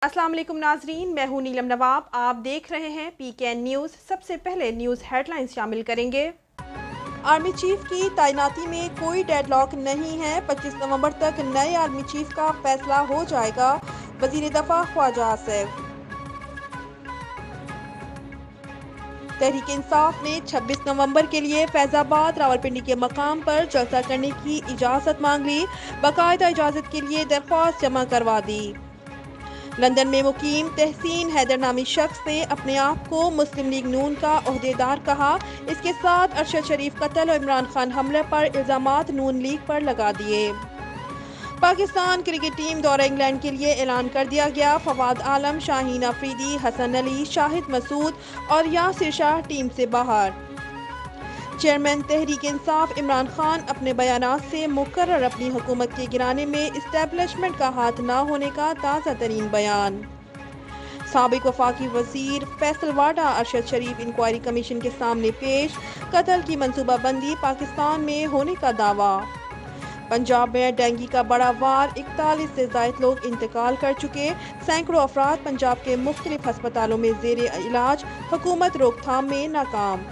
अस्सलाम वालेकुम नाजरीन, मैं हूं नीलम नवाब। आप देख रहे हैं PKN न्यूज़। सबसे पहले न्यूज़ हेडलाइंस शामिल करेंगे। आर्मी चीफ की तैनाती में कोई डेडलॉक नहीं है। 25 नवंबर तक नए आर्मी चीफ का फैसला हो जाएगा। वजीर दफा ख्वाजा आसिफ। तहरीक इंसाफ ने 26 नवंबर के लिए फैजाबाद रावलपिंडी के मकाम पर जलसा करने की इजाज़त मांग ली। बाकायदा इजाज़त के लिए दरख्वास्त जमा करवा दी। लंदन में मुकीम तहसीन हैदर नामी शख्स ने अपने आप को मुस्लिम लीग नून का ओहदेदार कहा। इसके साथ अरशद शरीफ कत्ल और इमरान खान हमले पर इल्जामात नून लीग पर लगा दिए। पाकिस्तान क्रिकेट टीम दौरा इंग्लैंड के लिए ऐलान कर दिया गया। फवाद आलम, शाहीन अफरीदी, हसन अली, शाहिद मसूद और यासिर शाह टीम से बाहर। चेयरमैन तहरीक इंसाफ इमरान खान अपने बयानात से मुकर्रर अपनी हुकूमत के गिराने में इस्टेब्लिशमेंट का हाथ न होने का ताज़ा तरीन बयान। साबिक वफाकी वजीर फैसल वाडा अरशद शरीफ इंक्वायरी कमीशन के सामने पेश। कत्ल की मंसूबाबंदी पाकिस्तान में होने का दावा। पंजाब में डेंगू का बड़ा वार, 41 से ज़ायद लोग इंतकाल कर चुके। सैकड़ों अफराद पंजाब के मुख्तलिफ हस्पतालों में ज़ेरे इलाज। हुकूमत रोकथाम में नाकाम।